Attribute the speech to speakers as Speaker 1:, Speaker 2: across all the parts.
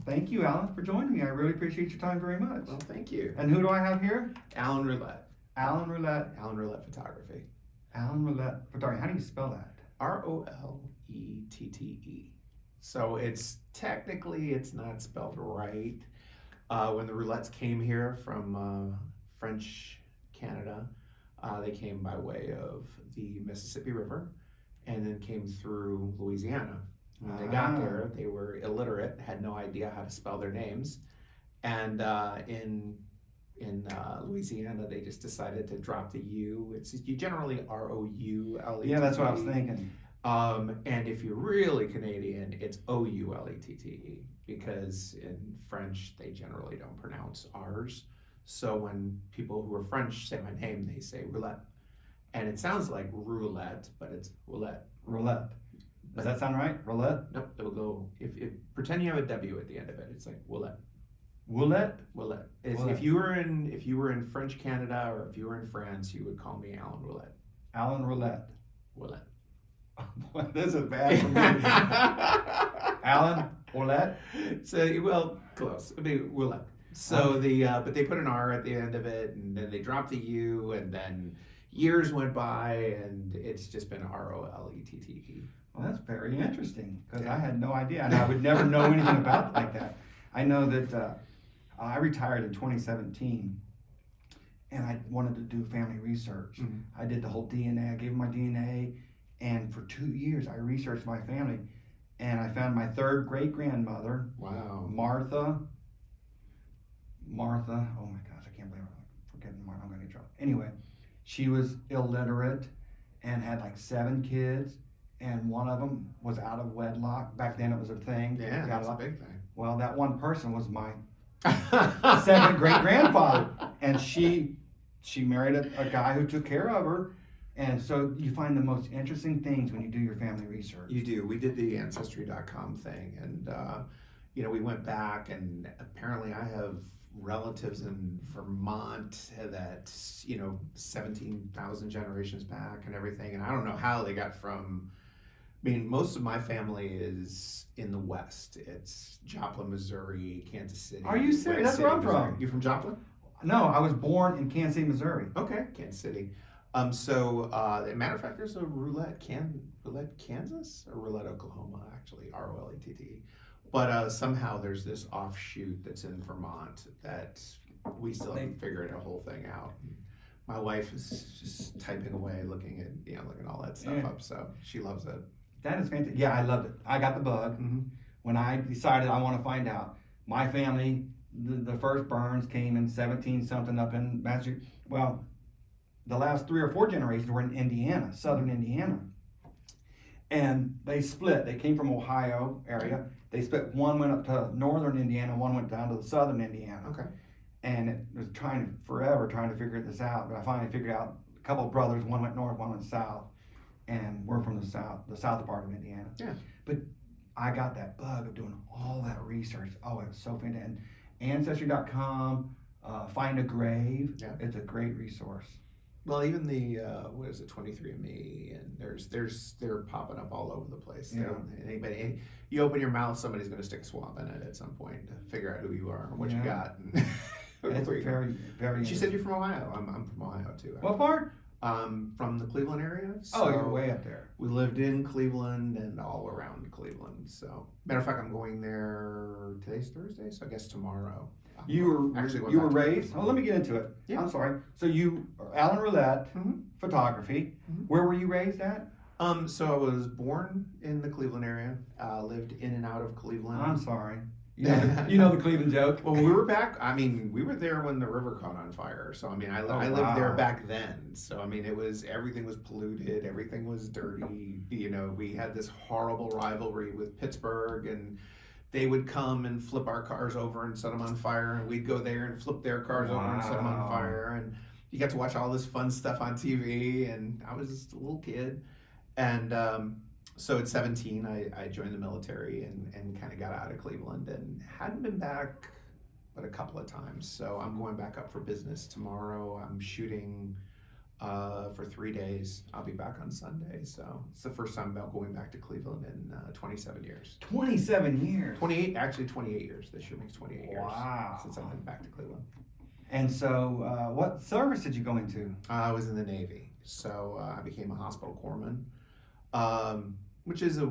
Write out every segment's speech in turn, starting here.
Speaker 1: Thank you, Alan, for joining me. I really appreciate your time very much.
Speaker 2: Well, thank you.
Speaker 1: And who do I have here?
Speaker 2: Alan Rolette.
Speaker 1: Alan Rolette.
Speaker 2: Alan Rolette Photography.
Speaker 1: Alan Rolette Photography. How do you spell that?
Speaker 2: Rolette. So it's technically it's not spelled right. When the Roulettes came here from French Canada, they came by way of the Mississippi River and then came through Louisiana. When they got there, they were illiterate, had no idea how to spell their names, and in Louisiana, they just decided to drop the U. It's generally Roulette.
Speaker 1: Yeah, that's what I was thinking.
Speaker 2: And if you're really Canadian, it's Oulette, because in French, they generally don't pronounce R's. So when people who are French say my name, they say roulette. And it sounds like roulette, but it's roulette.
Speaker 1: Rolette. Does that sound right? Rolette?
Speaker 2: Nope, it'll go, if pretend you have a W at the end of it, it's like roulette.
Speaker 1: Woolette?
Speaker 2: Roulette.
Speaker 1: Roulette.
Speaker 2: If you were in French Canada or if you were in France, you would call me Alan Roulette.
Speaker 1: Alan Roulette.
Speaker 2: Roulette.
Speaker 1: Boy, this is bad for me. Alan Roulette?
Speaker 2: So, well, close. I mean, roulette. So but they put an R at the end of it, and then they dropped the U, and then years went by, and it's just been Rolette.
Speaker 1: Well, that's very interesting, because I had no idea, and I would never know anything about it like that. I know that I retired in 2017, and I wanted to do family research.
Speaker 2: Mm-hmm.
Speaker 1: I did the whole DNA. I gave them my DNA, and for 2 years I researched my family, and I found my third great grandmother.
Speaker 2: Wow.
Speaker 1: Martha. Oh my gosh, I can't believe I'm forgetting Martha. I'm gonna get in trouble. Anyway, she was illiterate and had like 7 kids, and one of them was out of wedlock. Back then it was a thing.
Speaker 2: Yeah, that's a big thing.
Speaker 1: Well, that one person was my second great grandfather, and she married a guy who took care of her. And so you find the most interesting things when you do your family research.
Speaker 2: You do. We did the Ancestry.com thing, and we went back, and apparently I have relatives in Vermont that 17,000 generations back and everything, and I don't know how they got from. I mean, most of my family is in the West. It's Joplin, Missouri, Kansas City.
Speaker 1: Are you serious? That's where I'm from.
Speaker 2: You from Joplin?
Speaker 1: No, I was born in Kansas City, Missouri.
Speaker 2: Okay, Kansas City. As a matter of fact, there's a Roulette, Kansas, or Roulette, Oklahoma, actually, Rolette. But somehow there's this offshoot that's in Vermont that we still haven't figured the whole thing out. My wife is just typing away, looking all that stuff up, so she loves it.
Speaker 1: That is fantastic. Yeah, I loved it. I got the bug when I decided I want to find out. My family, the first Burns came in 17-something up in Massachusetts. Well, the last 3 or 4 generations were in Indiana, southern Indiana. And they split. They came from Ohio area. They split. One went up to northern Indiana, one went down to the southern Indiana.
Speaker 2: Okay.
Speaker 1: And it was forever trying to figure this out. But I finally figured out a couple of brothers, one went north, one went south. And we're from the south part of Indiana. Yeah. But I got that bug of doing all that research. Oh, it was so fantastic. And Ancestry.com, Find a Grave. Yeah. It's a great resource.
Speaker 2: Well, even the 23andMe, and they're popping up all over the place.
Speaker 1: Yeah.
Speaker 2: You open your mouth, somebody's going to stick a swab in it at some point to figure out who you are and what you got. And
Speaker 1: it's very, very.
Speaker 2: She said you're from Ohio. I'm from Ohio too. Actually.
Speaker 1: What part?
Speaker 2: From the Cleveland area.
Speaker 1: So you're way up there.
Speaker 2: We lived in Cleveland and all around Cleveland. So, matter of fact, I'm going there. Today's Thursday, so I guess tomorrow.
Speaker 1: You were raised. Oh, let me get into it. Yeah. I'm sorry. So Alan Roulette, photography. Mm-hmm. Where were you raised at?
Speaker 2: So I was born in the Cleveland area. Lived in and out of Cleveland.
Speaker 1: I'm sorry. You know the Cleveland joke.
Speaker 2: Well, we were back. I mean, we were there when the river caught on fire. So I mean, I lived there back then. So I mean, everything was polluted. Everything was dirty. We had this horrible rivalry with Pittsburgh, and they would come and flip our cars over and set them on fire, and we'd go there and flip their cars over and set them on fire, and you got to watch all this fun stuff on TV, and I was just a little kid, and so at 17, I joined the military and kind of got out of Cleveland and hadn't been back but a couple of times, so I'm going back up for business tomorrow. I'm shooting for 3 days. I'll be back on Sunday. So it's the first time about going back to Cleveland in 27 years.
Speaker 1: 27 years.
Speaker 2: 28 years. This year makes 28 years.
Speaker 1: Wow.
Speaker 2: Since I've been back to Cleveland.
Speaker 1: And so, what service did you go into?
Speaker 2: I was in the Navy. So I became a hospital corpsman, which is a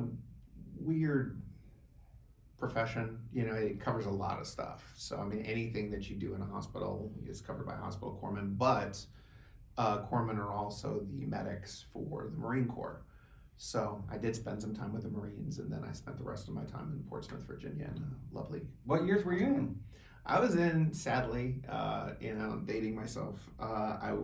Speaker 2: weird profession. You know, it covers a lot of stuff. So, I mean, anything that you do in a hospital is covered by hospital corpsman, but corpsmen are also the medics for the Marine Corps. So I did spend some time with the Marines, and then I spent the rest of my time in Portsmouth, Virginia, in a lovely.
Speaker 1: What years were you in?
Speaker 2: I was in, sadly, dating myself. I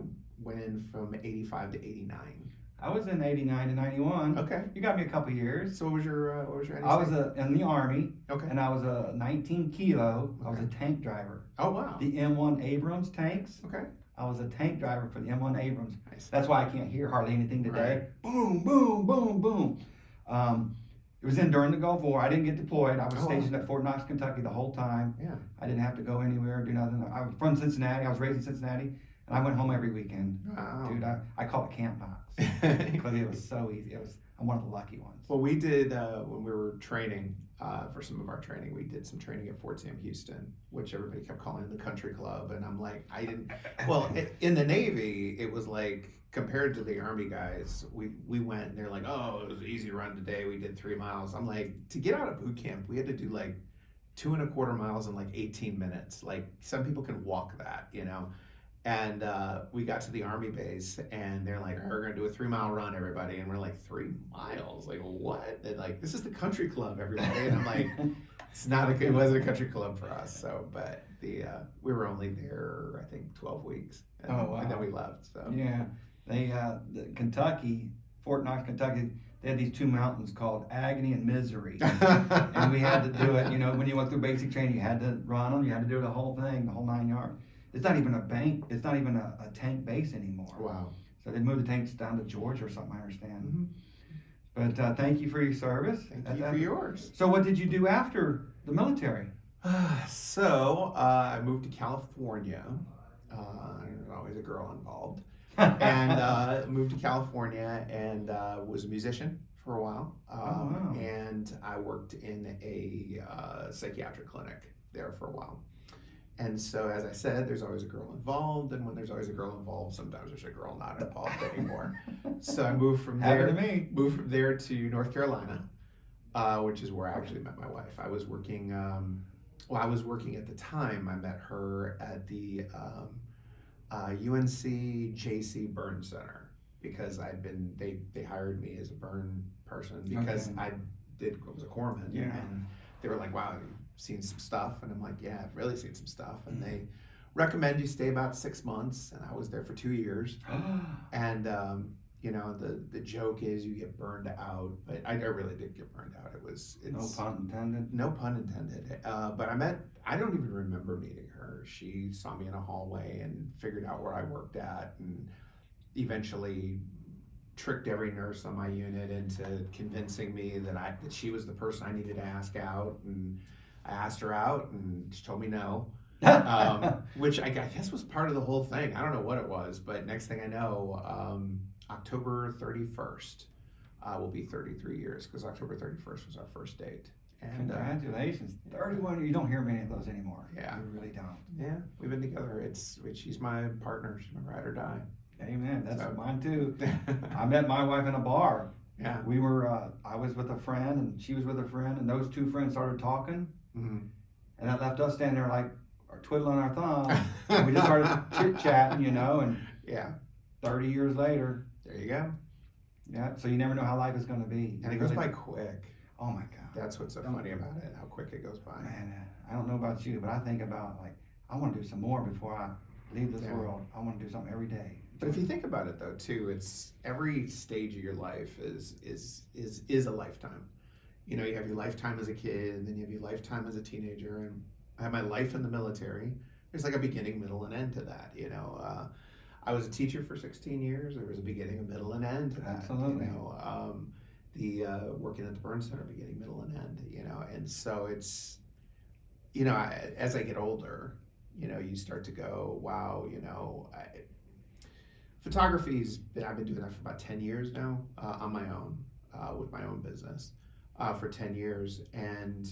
Speaker 2: went in from 85 to 89.
Speaker 1: I was in 89 to 91.
Speaker 2: Okay.
Speaker 1: You got me a couple years.
Speaker 2: So what was your
Speaker 1: I was in the Army.
Speaker 2: Okay.
Speaker 1: And I was a 19 kilo. I was
Speaker 2: Okay.
Speaker 1: a tank driver.
Speaker 2: Oh, wow.
Speaker 1: The M1 Abrams tanks.
Speaker 2: Okay.
Speaker 1: I was a tank driver for the M1 Abrams.
Speaker 2: Nice.
Speaker 1: That's why I can't hear hardly anything today.
Speaker 2: Right.
Speaker 1: Boom, boom, boom, boom. It was in during the Gulf War. I didn't get deployed. I was stationed at Fort Knox, Kentucky the whole time.
Speaker 2: Yeah.
Speaker 1: I didn't have to go anywhere, do nothing. I was from Cincinnati. I was raised in Cincinnati. And I went home every weekend.
Speaker 2: Wow.
Speaker 1: Dude, I call it Camp Knox. Because it was so easy. I'm one of the lucky ones.
Speaker 2: Well, we did, when we were training, for some of our training, we did some training at Fort Sam Houston, which everybody kept calling the country club. And I'm like, in the Navy, it was like, compared to the Army guys, we went and they're like, oh, it was an easy run today. We did 3 miles. I'm like, to get out of boot camp, we had to do like 2.25 miles in like 18 minutes. Like some people can walk that, you know? And we got to the Army base, and they're like, we're going to do a 3-mile run, everybody. And we're like, 3 miles? Like, what? And like, this is the country club, everybody. And I'm like, it wasn't a country club for us. So, but we were only there, I think, 12 weeks. And,
Speaker 1: Oh, wow.
Speaker 2: And then we left. So
Speaker 1: Yeah. Kentucky, Fort Knox, Kentucky, they had these two mountains called Agony and Misery. And we had to do it, you know, when you went through basic training, you had to run them, you had to do the whole thing, the whole 9 yards. It's not even a bank, it's not even a tank base anymore.
Speaker 2: Wow.
Speaker 1: So they moved the tanks down to Georgia or something, I understand.
Speaker 2: Mm-hmm.
Speaker 1: But thank you for your service.
Speaker 2: Thank you for yours.
Speaker 1: So what did you do after the military?
Speaker 2: So I moved to California. There's always a girl involved. And moved to California and was a musician for a while.
Speaker 1: Wow.
Speaker 2: And I worked in a psychiatric clinic there for a while. And so, as I said, there's always a girl involved, and when there's always a girl involved, sometimes there's a girl not involved anymore. So I moved from there. Moved from there to North Carolina, which is where I actually met my wife. I was working. I was working at the time. I met her at the UNC JC Burn Center because they hired me as a burn person because I was a corpsman.
Speaker 1: Yeah.
Speaker 2: And they were like, wow, you've seen some stuff. And I'm like, yeah, I've really seen some stuff. And they recommend you stay about 6 months. And I was there for 2 years. And, you know, the joke is you get burned out, but I really did get burned out. It's
Speaker 1: no pun intended.
Speaker 2: No pun intended. But I don't even remember meeting her. She saw me in a hallway and figured out where I worked at and eventually tricked every nurse on my unit into convincing me that she was the person I needed to ask out. And I asked her out and she told me no. Which I guess was part of the whole thing. I don't know what it was, but next thing I know, October 31st will be 33 years because October 31st was our first date. And
Speaker 1: congratulations, 31. You don't hear many of those anymore.
Speaker 2: Yeah,
Speaker 1: you really don't.
Speaker 2: Yeah, we've been together. She's my partner. She's my ride or die.
Speaker 1: Amen. That's mine too. I met my wife in a bar.
Speaker 2: Yeah,
Speaker 1: we were. I was with a friend, and she was with a friend, and those two friends started talking, and that left us standing there like twiddling our thumbs. And we just started chit chatting, you know, and 30 years later.
Speaker 2: There you go.
Speaker 1: Yeah. So you never know how life is going to be.
Speaker 2: And it goes by quick.
Speaker 1: Oh my God.
Speaker 2: That's what's so funny about it, how quick it goes by.
Speaker 1: Man, I don't know about you, but I think about like I want to do some more before I leave this world. I want to do something every day.
Speaker 2: But if you think about it though, too, it's every stage of your life is a lifetime. You know, you have your lifetime as a kid, and then you have your lifetime as a teenager, and I have my life in the military. There's like a beginning, middle, and end to that. You know, I was a teacher for 16 years. There was a beginning, a middle, and end to that.
Speaker 1: Absolutely.
Speaker 2: You know, working at the burn center, beginning, middle, and end. You know, and so it's, you know, as I get older, you know, you start to go, wow, you know, Photography's I've been doing that for about 10 years now, on my own, with my own business, for 10 years. And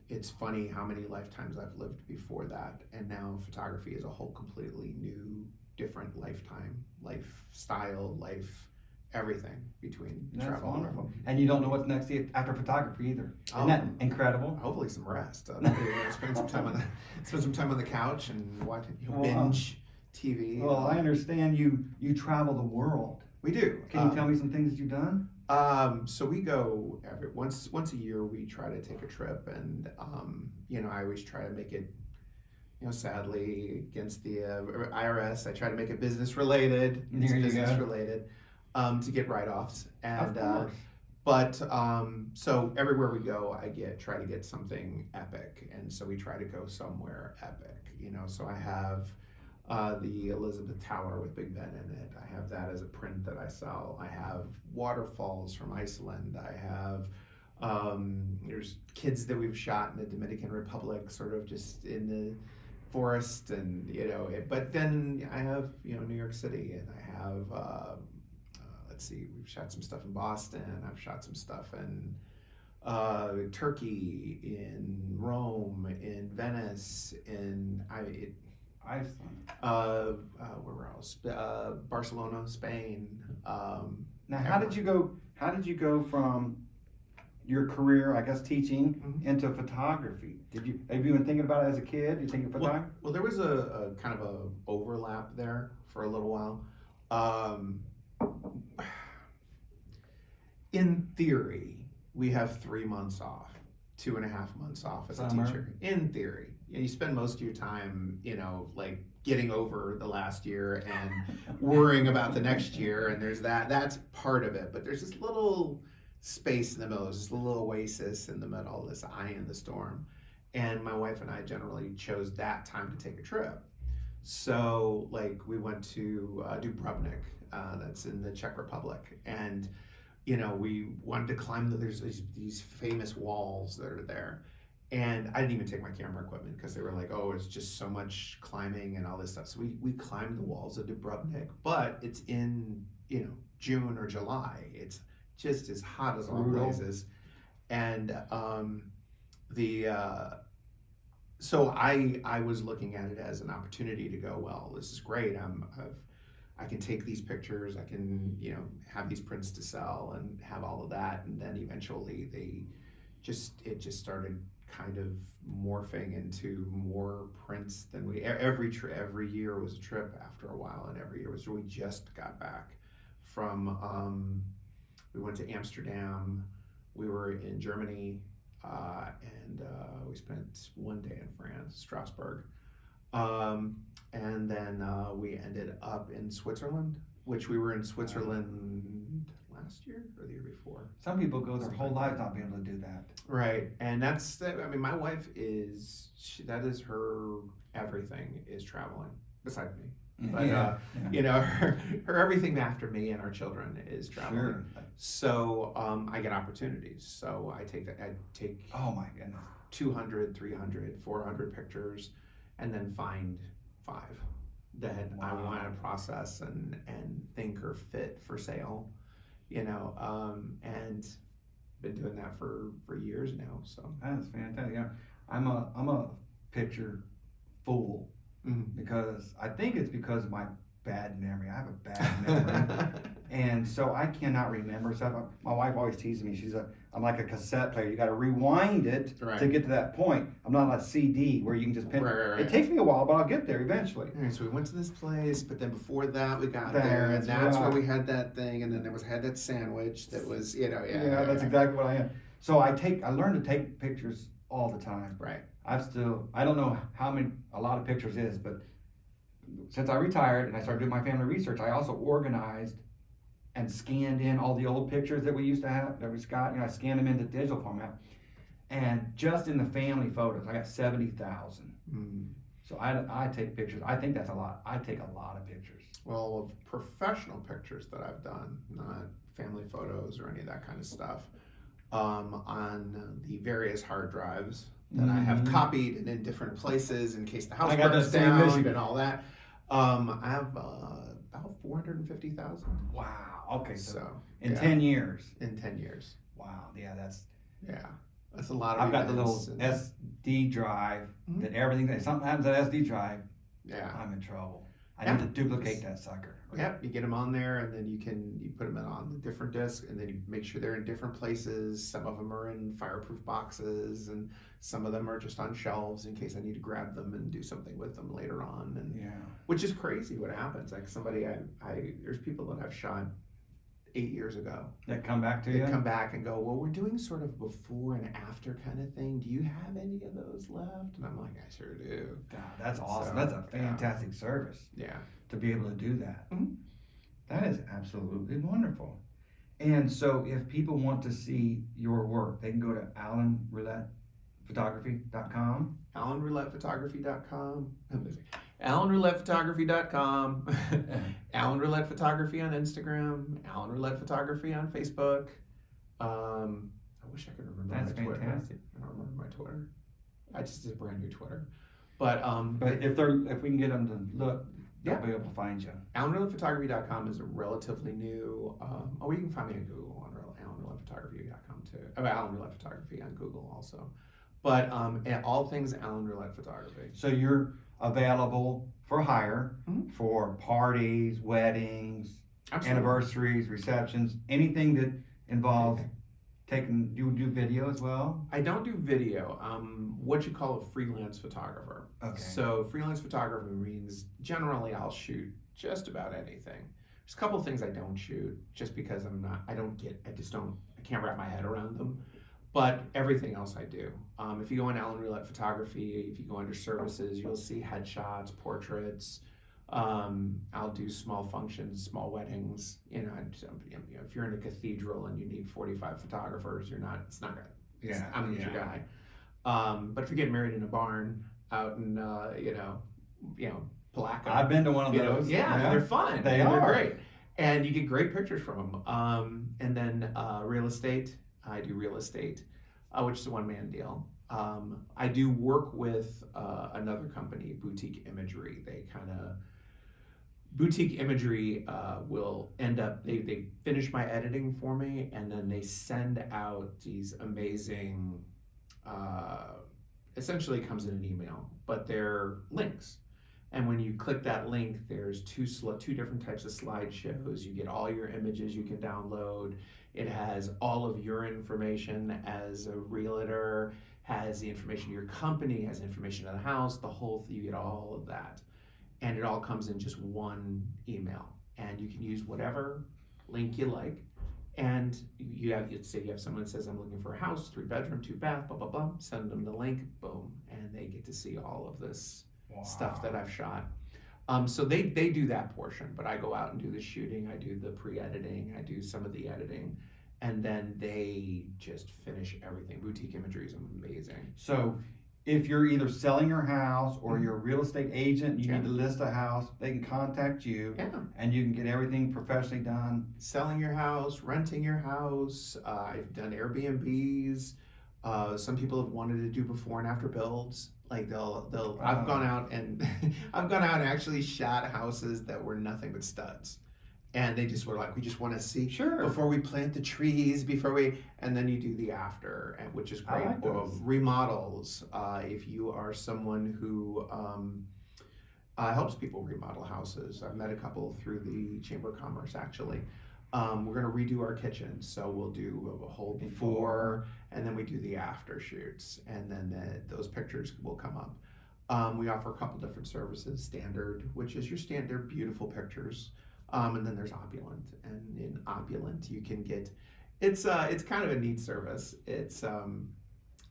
Speaker 2: it's funny how many lifetimes I've lived before that. And now photography is a whole completely new, different lifestyle, everything between
Speaker 1: That's
Speaker 2: travel.
Speaker 1: wonderful. And you don't know what's next after photography either. Isn't that incredible?
Speaker 2: Hopefully some rest. Maybe, spend some time on the couch and watch, binge TV.
Speaker 1: Well, I understand you travel the world.
Speaker 2: We do.
Speaker 1: Can you tell me some things that you've done?
Speaker 2: So we go once a year. We try to take a trip, and I always try to make it. Sadly, against the IRS, I try to make it business related. It's business related, to get write-offs, and so everywhere we go, I try to get something epic, and so we try to go somewhere epic. So I have the Elizabeth Tower with Big Ben in it. I have that as a print that I sell. I have waterfalls from Iceland. I have there's kids that we've shot in the Dominican Republic, sort of just in the forest, and but then I have New York City, and I have let's see, we've shot some stuff in Boston. I've shot some stuff in Turkey, in Rome, in Venice, where else? Barcelona, Spain.
Speaker 1: Now, how did you go from your career, I guess, teaching into photography? Have you been thinking about it as a kid? You think of photography?
Speaker 2: Well, there was a kind of a overlap there for a little while. In theory, we have 3 months off, 2.5 months off as a teacher. In theory, you spend most of your time, like getting over the last year and worrying about the next year, and there's that's part of it. But there's this little space in the middle, there's this little oasis in the middle, this eye in the storm. And my wife and I generally chose that time to take a trip. So, like, we went to Dubrovnik, that's in the Czech Republic, and we wanted to climb there's these famous walls that are there. And I didn't even take my camera equipment because they were like, oh, it's just so much climbing and all this stuff. So we climbed the walls of Dubrovnik, but it's in, June or July. It's just as hot as all blazes. And so I was looking at it as an opportunity to go, well, this is great. I can take these pictures, I can, have these prints to sell and have all of that. And then eventually it just started kind of morphing into more prints than every year was a trip after a while. And every year was, we just got back from, we went to Amsterdam, we were in Germany, and we spent one day in France, Strasbourg. And then we ended up in Switzerland, which we were in Switzerland last year or the year before.
Speaker 1: Some people go their whole life not being able to do that.
Speaker 2: Right, and my wife that is her everything is traveling, besides me. But her everything after me and our children is traveling.
Speaker 1: Sure.
Speaker 2: So I get opportunities. So I take
Speaker 1: oh my goodness,
Speaker 2: 200, 300, 400 pictures, and then find 5 that I want to process and think are fit for sale, and been doing that for years now. So
Speaker 1: that's fantastic. Yeah, I'm a picture fool, because I think it's because of my bad memory. I have a bad memory, and so I cannot remember stuff. My wife always teases me. I'm like a cassette player. You got to rewind it to get to that point. I'm not a CD where you can just pin.
Speaker 2: Right.
Speaker 1: It takes me a while, but I'll get there eventually.
Speaker 2: All right, so we went to this place, but then before that we got there, and that's where we had that thing, and then had that sandwich that was,
Speaker 1: that's exactly what I am. So I learned to take pictures all the time.
Speaker 2: Right.
Speaker 1: I don't know how many a lot of pictures is, but since I retired and I started doing my family research, I also organized and scanned in all the old pictures that we used to have, that we got. I scanned them into digital format. And just in the family photos, I got 70,000. So I take pictures. I think that's a lot. I take a lot of pictures.
Speaker 2: Well, of professional pictures that I've done, not family photos or any of that kind of stuff, on the various hard drives that I have copied and in different places in case the house burns down and all that. I have about 450,000.
Speaker 1: Wow. Okay. So, in
Speaker 2: yeah.
Speaker 1: 10 years.
Speaker 2: In 10 years.
Speaker 1: Wow. Yeah, that's
Speaker 2: a lot of.
Speaker 1: I've got the little SD drive that everything. If something happens to that SD drive, I'm in trouble. I need to duplicate that sucker.
Speaker 2: Yep, you get them on there, and then you put them on the different discs, and then you make sure they're in different places. Some of them are in fireproof boxes, and some of them are just on shelves in case I need to grab them and do something with them later on. And which is crazy what happens. Like somebody, there's people that I've shot 8 years ago
Speaker 1: that come back to you.
Speaker 2: They come back and go, well, we're doing sort of before and after kind of thing. Do you have any of those left? And I'm like, I sure do.
Speaker 1: God, that's awesome. That's a fantastic service.
Speaker 2: Yeah.
Speaker 1: To be able to do that.
Speaker 2: Mm-hmm.
Speaker 1: That is absolutely wonderful. And so if people want to see your work, they can go to iamlakeland.com.
Speaker 2: iamlakeland.com. Alan Rolette Photography.com, Alan Rolette Photography on Instagram, Alan Rolette Photography on Facebook. I wish I could remember
Speaker 1: That's
Speaker 2: my Twitter.
Speaker 1: fantastic.
Speaker 2: I don't remember my Twitter. I just did a brand new Twitter. But
Speaker 1: if we can get them to look, they'll be able to find you.
Speaker 2: AlanRolettePhotography.com is a relatively new. You can find me on Google on AlanRolettePhotography.com too. Alan Rolette Photography on Google also. But all things Alan Rolette Photography.
Speaker 1: So you're available for hire for parties, weddings, anniversaries, receptions, anything that involves taking. Do you do video as well?
Speaker 2: I don't do video. What you call a freelance photographer.
Speaker 1: Okay.
Speaker 2: So freelance photographer means generally I'll shoot just about anything. There's a couple of things I don't shoot just because I can't wrap my head around them. But everything else I do. If you go on Alan Rolette Photography, if you go under services, you'll see headshots, portraits. I'll do small functions, small weddings. If you're in a cathedral and you need 45 photographers, it's not good. I'm not your guy. But if you're getting married in a barn out in, Palaca.
Speaker 1: I've been to one of those.
Speaker 2: They're fun.
Speaker 1: They're
Speaker 2: great. And you get great pictures from them. And then real estate. I do real estate, which is a one-man deal. I do work with another company, Boutique Imagery. Boutique Imagery will end up, they finish my editing for me, and then they send out these amazing, essentially it comes in an email, but they're links. And when you click that link, there's two different types of slideshows. You get all your images you can download. It has all of your information as a realtor, has the information of your company, has information of the house, you get all of that. And it all comes in just one email. And you can use whatever link you like. And say you have someone that says, I'm looking for a house, 3-bedroom, 2-bath, blah, blah, blah. Send them the link, boom. And they get to see all of this stuff that I've shot. So they do that portion, but I go out and do the shooting, I do the pre-editing, I do some of the editing, and then they just finish everything. Boutique Imagery is amazing.
Speaker 1: So if you're either selling your house or you're a real estate agent, you need to list a house, they can contact you and you can get everything professionally done.
Speaker 2: Selling your house, renting your house, I've done Airbnbs. Some people have wanted to do before and after builds. Like I've gone out and actually shot houses that were nothing but studs. And they just were like, we just want to see before we plant the trees, and then you do the after, which is great. Remodels, if you are someone who helps people remodel houses. I've met a couple through the Chamber of Commerce actually. We're going to redo our kitchen, so we'll do a whole before, and then we do the after shoots, and then those pictures will come up. We offer a couple different services: standard, which is your standard beautiful pictures, and then there's opulent. And in opulent, you can get it's kind of a neat service. It's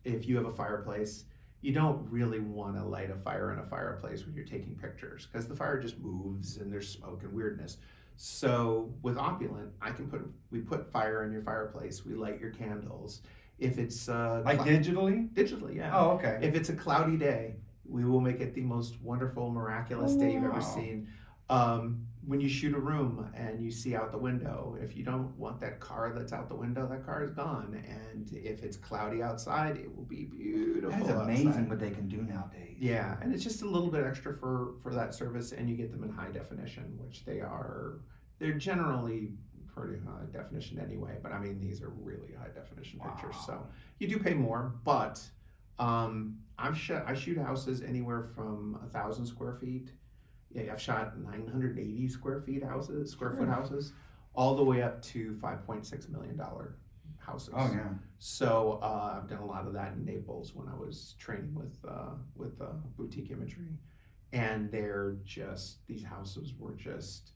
Speaker 2: if you have a fireplace, you don't really want to light a fire in a fireplace when you're taking pictures because the fire just moves and there's smoke and weirdness. So with opulent, we put fire in your fireplace. We light your candles. If it's digitally, yeah.
Speaker 1: Oh, okay.
Speaker 2: If it's a cloudy day, we will make it the most wonderful, miraculous day you've ever seen. When you shoot a room and you see out the window, if you don't want that car that's out the window, that car is gone. And if it's cloudy outside, it will be beautiful.
Speaker 1: That's amazing
Speaker 2: outside.
Speaker 1: what they can do nowadays.
Speaker 2: Yeah, and it's just a little bit extra for that service, and you get them in high definition, which they're generally pretty high definition anyway. But I mean, these are really high definition pictures, so you do pay more. But I shoot houses anywhere from 1,000 square feet. Yeah, I've shot 980 square foot houses, all the way up to $5.6 million houses.
Speaker 1: Oh yeah.
Speaker 2: So I've done a lot of that in Naples when I was training with boutique imagery, and these houses were just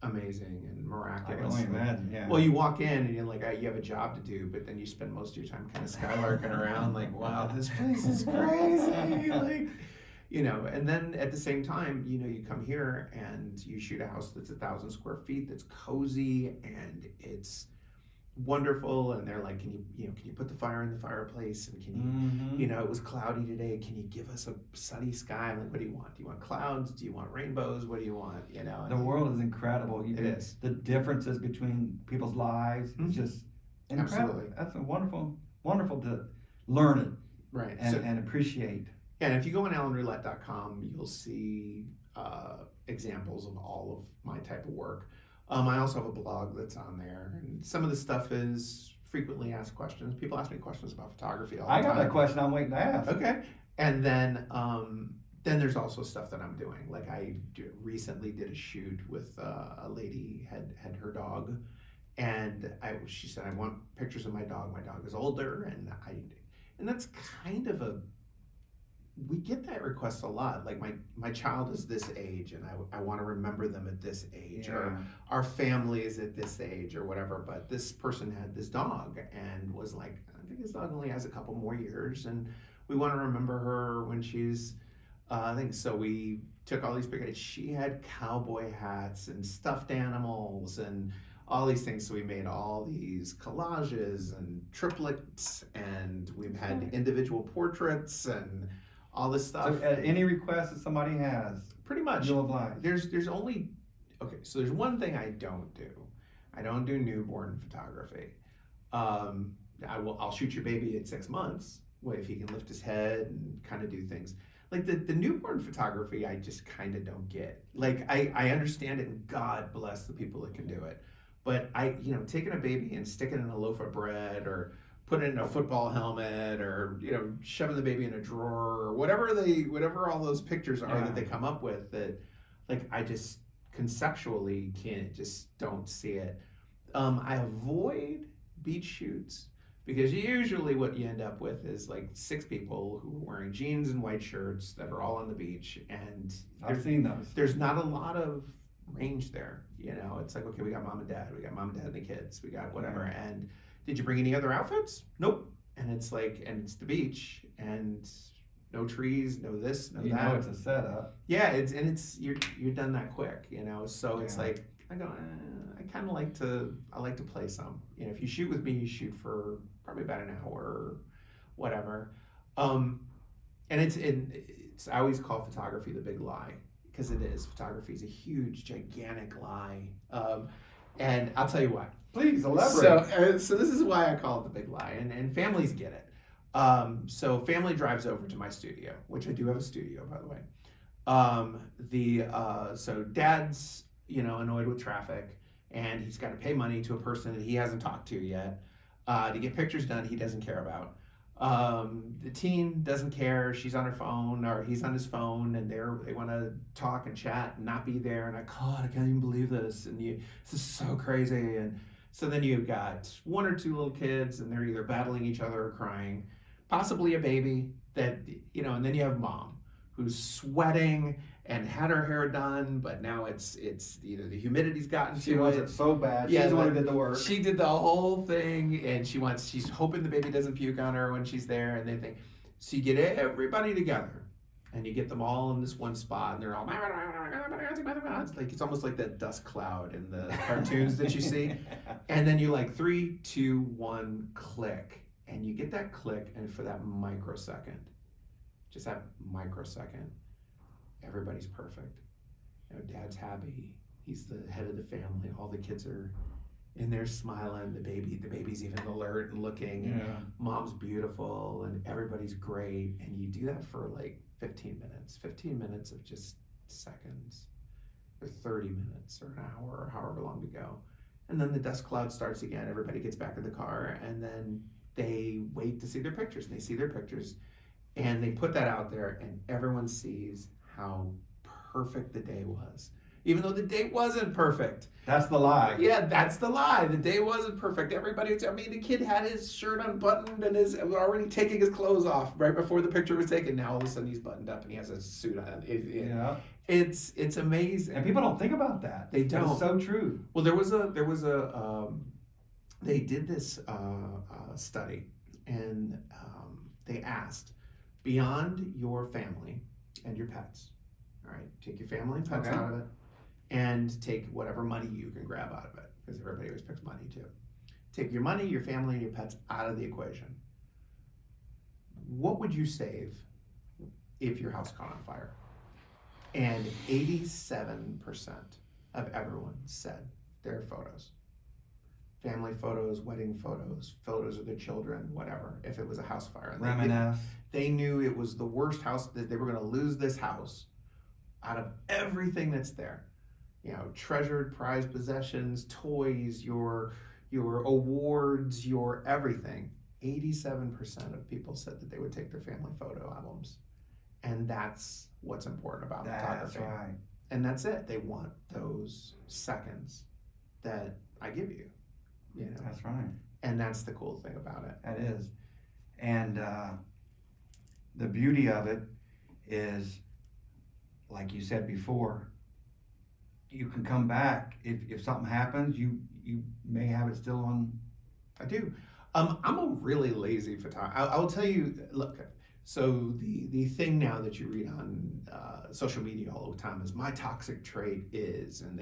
Speaker 2: amazing and miraculous.
Speaker 1: I can only imagine. Yeah.
Speaker 2: Well, you walk in and you're like, you have a job to do, but then you spend most of your time kind of skylarking around, like, wow, this place is crazy, like. And then at the same time, you come here and you shoot a house that's 1,000 square feet, that's cozy and it's wonderful. And they're like, can you put the fire in the fireplace? And can you, it was cloudy today. Can you give us a sunny sky? I'm like, what do you want? Do you want clouds? Do you want rainbows? What do you want?
Speaker 1: The world is incredible.
Speaker 2: It is.
Speaker 1: The differences between people's lives. It's just incredible.
Speaker 2: Absolutely.
Speaker 1: That's a wonderful to learn it.
Speaker 2: Right.
Speaker 1: And appreciate.
Speaker 2: And if you go on iamlakeland.com, you'll see examples of all of my type of work. I also have a blog that's on there, and some of the stuff is frequently asked questions. People ask me questions about photography all the time.
Speaker 1: I got that question I'm waiting to ask.
Speaker 2: Okay. And then there's also stuff that I'm doing. Like recently did a shoot with a lady had her dog, and she said, I want pictures of my dog. My dog is older, and that's kind of we get that request a lot. Like my child is this age and I want to remember them at this age, or our family is at this age or whatever. But this person had this dog and was like, I think this dog only has a couple more years and we want to remember her when she's, I think, so we took all these pictures. She had cowboy hats and stuffed animals and all these things. So we made all these collages and triplets, and we've had individual portraits and all this stuff.
Speaker 1: So any request that somebody has,
Speaker 2: pretty much,
Speaker 1: you'll oblige.
Speaker 2: There's only, so there's one thing I don't do. I don't do newborn photography. I'll shoot your baby at 6 months, if he can lift his head and kind of do things. Like the newborn photography, I just kind of don't get. Like I understand it, and God bless the people that can do it. But taking a baby and sticking it in a loaf of bread, or putting it in a football helmet, or shoving the baby in a drawer, or whatever all those pictures are that they come up with, that like I just conceptually don't see it. I avoid beach shoots because usually what you end up with is like 6 people who are wearing jeans and white shirts that are all on the beach, and
Speaker 1: I've seen those.
Speaker 2: There's not a lot of range there. It's like, okay, we got mom and dad and the kids, we got whatever. And did you bring any other outfits? Nope. And it's like, and it's the beach, and no trees, no this, no that.
Speaker 1: It's a setup.
Speaker 2: Yeah, you're done that quick, So it's like, I go, I kind of like to play some. If you shoot with me, you shoot for probably about an hour or whatever. And it's I always call photography the big lie, because it is. Photography is a huge, gigantic lie. And I'll tell you why.
Speaker 1: Please elaborate.
Speaker 2: So this is why I call it the big lie, and families get it. So family drives over to my studio, which I do have a studio, by the way. So dad's annoyed with traffic, and he's got to pay money to a person that he hasn't talked to yet to get pictures done he doesn't care about. The teen doesn't care. She's on her phone, or he's on his phone, and they want to talk and chat and not be there. And God, I can't even believe this. And this is so crazy. And so then you've got 1 or 2 little kids, and they're either battling each other or crying, possibly a baby that, and then you have mom who's sweating and had her hair done, but now it's the humidity's gotten
Speaker 1: she
Speaker 2: to
Speaker 1: wants
Speaker 2: it.
Speaker 1: it so bad.
Speaker 2: Yeah,
Speaker 1: she's the one who did the work.
Speaker 2: She did the whole thing, and she's hoping the baby doesn't puke on her when she's there, and they think, so you get everybody together, and you get them all in this one spot, and they're all, it's almost like that dust cloud in the cartoons that you see, and then you like 3, 2, 1, click, and you get that click, and for that microsecond, everybody's perfect. Dad's happy. He's the head of the family. All the kids are in there smiling. The baby's even alert and looking. And mom's beautiful and everybody's great. And you do that for like 15 minutes of just seconds, or 30 minutes, or an hour, or however long we go. And then the dust cloud starts again. Everybody gets back in the car, and then they wait to see their pictures. And they see their pictures, and they put that out there, and everyone sees how perfect the day was. Even though the day wasn't perfect.
Speaker 1: That's the lie.
Speaker 2: Yeah, that's the lie. The day wasn't perfect. The kid had his shirt unbuttoned and was already taking his clothes off right before the picture was taken. Now all of a sudden he's buttoned up and he has a suit on. It's amazing.
Speaker 1: And people don't think about that.
Speaker 2: They don't.
Speaker 1: It's so true.
Speaker 2: Well, they did this study, and they asked, beyond your family and your pets, all right, take your family and pets out of it, and take whatever money you can grab out of it, because everybody always picks money too. Take your money, your family, and your pets out of the equation. What would you save if your house caught on fire? And 87% of everyone said their photos. Family photos, wedding photos, photos of their children, whatever, if it was a house fire. And
Speaker 1: Reminisce.
Speaker 2: they knew it was the worst house, that they were going to lose this house out of everything that's there. Treasured, prized possessions, toys, your awards, your everything. 87% of people said that they would take their family photo albums. And that's what's important about photography.
Speaker 1: That's right.
Speaker 2: And that's it. They want those seconds that I give you.
Speaker 1: That's right.
Speaker 2: And that's the cool thing about it.
Speaker 1: That is. And the beauty of it is, like you said before, you can come back if something happens. You may have it still on.
Speaker 2: I do. I'm a really lazy photographer. I'll tell you. Look, so the thing now that you read on social media all the time is my toxic trait is, and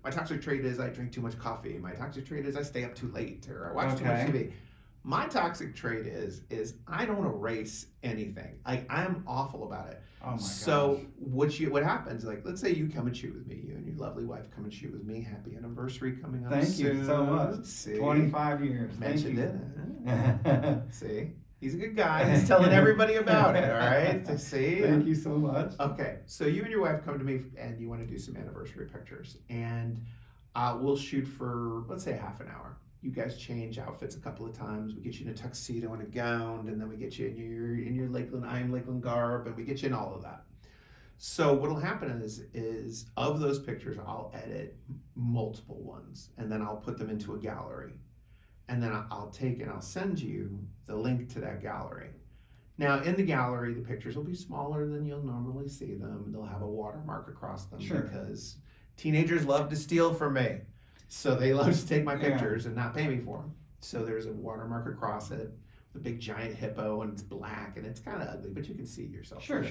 Speaker 2: my toxic trait is I drink too much coffee. My toxic trait is I stay up too late, or I watch too much TV. My toxic trait is I don't erase anything. I am awful about it.
Speaker 1: Oh my gosh.
Speaker 2: So what happens? Like, let's say you come and shoot with me. You and your lovely wife come and shoot with me. Happy anniversary coming up.
Speaker 1: Thank you so much.
Speaker 2: See?
Speaker 1: 25 years.
Speaker 2: Mentioned it. See, he's a good guy. He's telling everybody about it. All right. See.
Speaker 1: Thank you so much.
Speaker 2: Okay, so you and your wife come to me and you want to do some anniversary pictures, and we'll shoot for, let's say, half an hour. You guys change outfits a couple of times. We get you in a tuxedo and a gown, and then we get you in your Lakeland, iamlakeland garb, and we get you in all of that. So what'll happen is of those pictures, I'll edit multiple ones, and then I'll put them into a gallery, and then I'll take and I'll send you the link to that gallery. Now, in the gallery, the pictures will be smaller than you'll normally see them. They'll have a watermark across them because teenagers love to steal from me. So they love to take my pictures and not pay me for them. So there's a watermark across it, the big giant hippo, and it's black, and it's kind of ugly, but you can see yourself.
Speaker 1: Sure.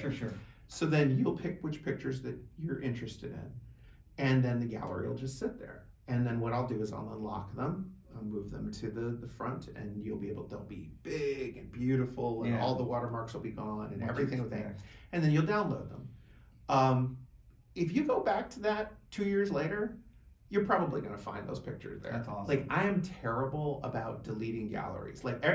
Speaker 2: So then you'll pick which pictures that you're interested in, and then the gallery will just sit there. And then what I'll do is I'll unlock them, I'll move them to the front, and they'll be big and beautiful, and all the watermarks will be gone, and everything with that. And then you'll download them. If you go back to that 2 years later, you're probably going to find those pictures there.
Speaker 1: That's awesome.
Speaker 2: Like, I am terrible about deleting galleries. Like,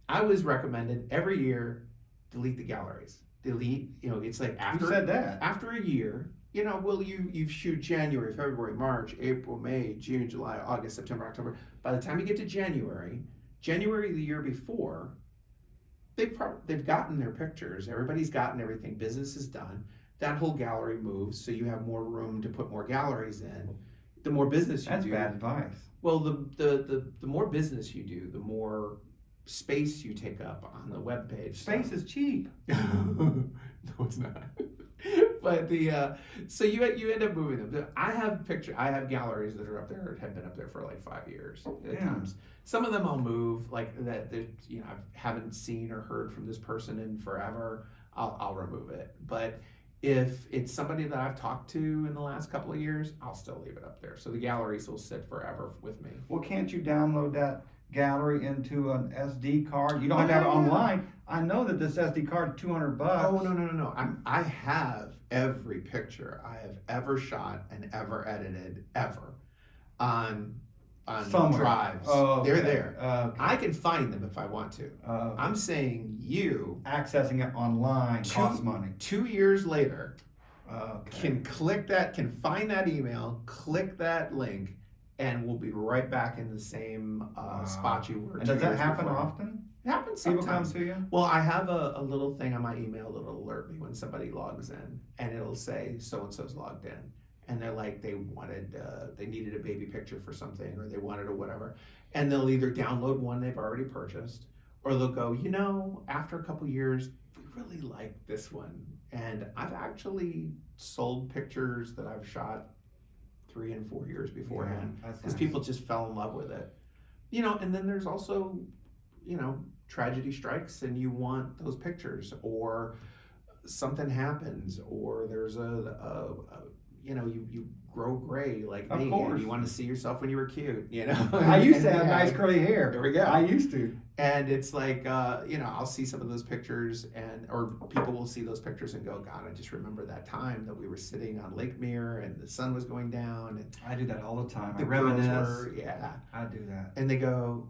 Speaker 2: I was recommended every year, delete the galleries. It's like after.
Speaker 1: Who said that?
Speaker 2: After a year, you shoot January, February, March, April, May, June, July, August, September, October. By the time you get to January the year before, they've gotten their pictures. Everybody's gotten everything. Business is done. That whole gallery moves, so you have more room to put more galleries in. The more business you do.
Speaker 1: That's bad advice.
Speaker 2: Well, the more business you do, the more space you take up on the webpage.
Speaker 1: Space is cheap.
Speaker 2: No, it's not. But so you end up moving them. I have galleries that are up there, have been up there for like 5 years at times. Some of them I'll move, like that I haven't seen or heard from this person in forever. I'll remove it. But if it's somebody that I've talked to in the last couple of years, I'll still leave it up there. So the galleries will sit forever with me.
Speaker 1: Well, can't you download that gallery into an SD card? You don't have to have it online. I know that this SD card $200.
Speaker 2: Oh no! I have every picture I have ever shot and ever edited ever on
Speaker 1: Somewhere.
Speaker 2: drives.
Speaker 1: Oh, okay.
Speaker 2: They're there.
Speaker 1: Okay.
Speaker 2: I can find them if I want to.
Speaker 1: Okay.
Speaker 2: I'm saying you
Speaker 1: Accessing it online costs money.
Speaker 2: 2 years later
Speaker 1: Okay.
Speaker 2: can click that, can find that email, click that link, and we'll be right back in the same spot you were.
Speaker 1: And
Speaker 2: 2
Speaker 1: does that
Speaker 2: years
Speaker 1: happen
Speaker 2: before.
Speaker 1: often?
Speaker 2: It happens
Speaker 1: People come
Speaker 2: sometimes.
Speaker 1: to you?
Speaker 2: Well, I have a little thing on my email that'll alert me when somebody logs in, and it'll say so and so's logged in, and they're like they needed a baby picture for something, or they wanted a whatever, and they'll either download one they've already purchased, or they'll go, after a couple years, we really like this one, and I've actually sold pictures that I've shot 3 and 4 years beforehand because people just fell in love with it, and then there's also tragedy strikes and you want those pictures, or something happens, or there's you grow gray like
Speaker 1: Of
Speaker 2: me,
Speaker 1: course.
Speaker 2: and you want to see yourself when you were cute,
Speaker 1: I used to have nice curly hair.
Speaker 2: There we go.
Speaker 1: I used to.
Speaker 2: And it's like, I'll see some of those pictures, or people will see those pictures and go, God, I just remember that time that we were sitting on Lake Mirror and the sun was going down. And
Speaker 1: I do that all the time. I
Speaker 2: the girls
Speaker 1: reminisce.
Speaker 2: I
Speaker 1: do that.
Speaker 2: And they go,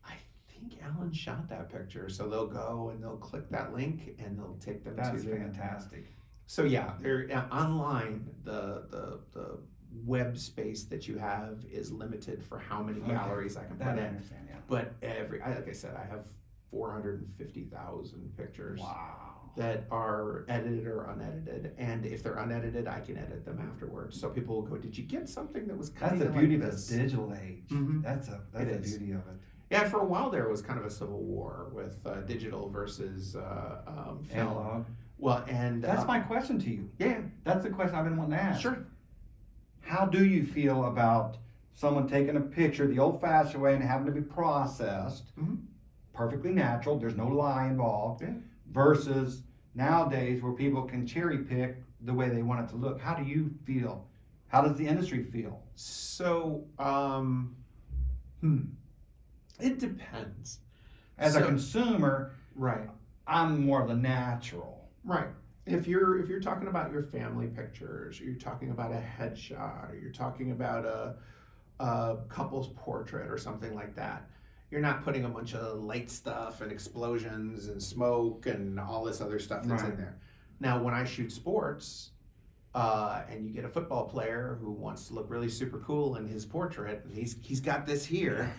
Speaker 2: I think Alan shot that picture. So they'll go and they'll click that link and they'll take them
Speaker 1: That's
Speaker 2: to
Speaker 1: fantastic.
Speaker 2: So yeah, they're online. The web space that you have is limited for how many galleries I can put
Speaker 1: That I
Speaker 2: in.
Speaker 1: understand, yeah.
Speaker 2: But like I said, I have 450,000 pictures.
Speaker 1: Wow.
Speaker 2: That are edited or unedited, and if they're unedited, I can edit them afterwards. So people will go, "Did you get something that was kind
Speaker 1: That's
Speaker 2: of
Speaker 1: the beauty
Speaker 2: like
Speaker 1: of
Speaker 2: this?"
Speaker 1: this digital age.
Speaker 2: Mhm.
Speaker 1: That's the beauty of it.
Speaker 2: Yeah, for a while there was kind of a civil war with digital versus film.
Speaker 1: Analog.
Speaker 2: Well, and
Speaker 1: That's my question to you.
Speaker 2: yeah,
Speaker 1: That's the question I've been wanting to ask.
Speaker 2: sure.
Speaker 1: How do you feel about someone taking a picture the old-fashioned way and having to be processed,
Speaker 2: Mhm.
Speaker 1: perfectly natural, there's no lie involved,
Speaker 2: Yeah.
Speaker 1: versus nowadays where people can cherry pick the way they want it to look? How do you feel? How does the industry feel?
Speaker 2: So, it depends.
Speaker 1: As a
Speaker 2: So-
Speaker 1: consumer,
Speaker 2: Right.
Speaker 1: I'm more of the natural.
Speaker 2: Right. If you're talking about your family pictures, or you're talking about a headshot, or you're talking about a couple's portrait or something like that, you're not putting a bunch of light stuff and explosions and smoke and all this other stuff that's in
Speaker 1: Right.
Speaker 2: there. Now, when I shoot sports, and you get a football player who wants to look really super cool in his portrait, and he's got this here,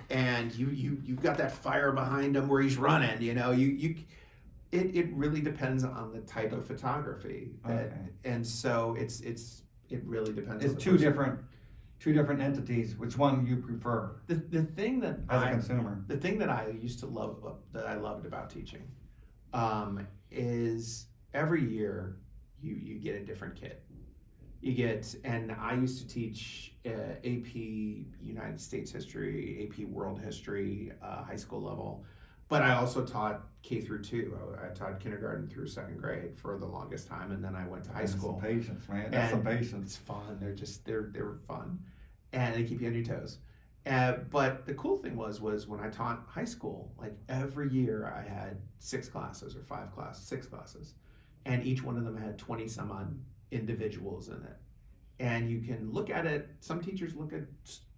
Speaker 2: and you've got that fire behind him where he's running. It really depends on the type of photography, and so it really depends.
Speaker 1: It's
Speaker 2: on the
Speaker 1: two
Speaker 2: person.
Speaker 1: different entities. Which one you prefer
Speaker 2: The thing that
Speaker 1: as a consumer?
Speaker 2: the thing that I used to love that I loved about teaching, is every year you get a different kid. And I used to teach AP United States History, AP World History, high school level. But I also taught K through 2. I taught kindergarten through 2nd grade for the longest time, and then I went to high school.
Speaker 1: Some patience, man. That's some patience.
Speaker 2: It's fun. They're fun, and they keep you on your toes. But the cool thing was when I taught high school, like every year I had 6 classes or 6 classes, and each one of them had 20 some odd individuals in it. And you can look at it. Some teachers look at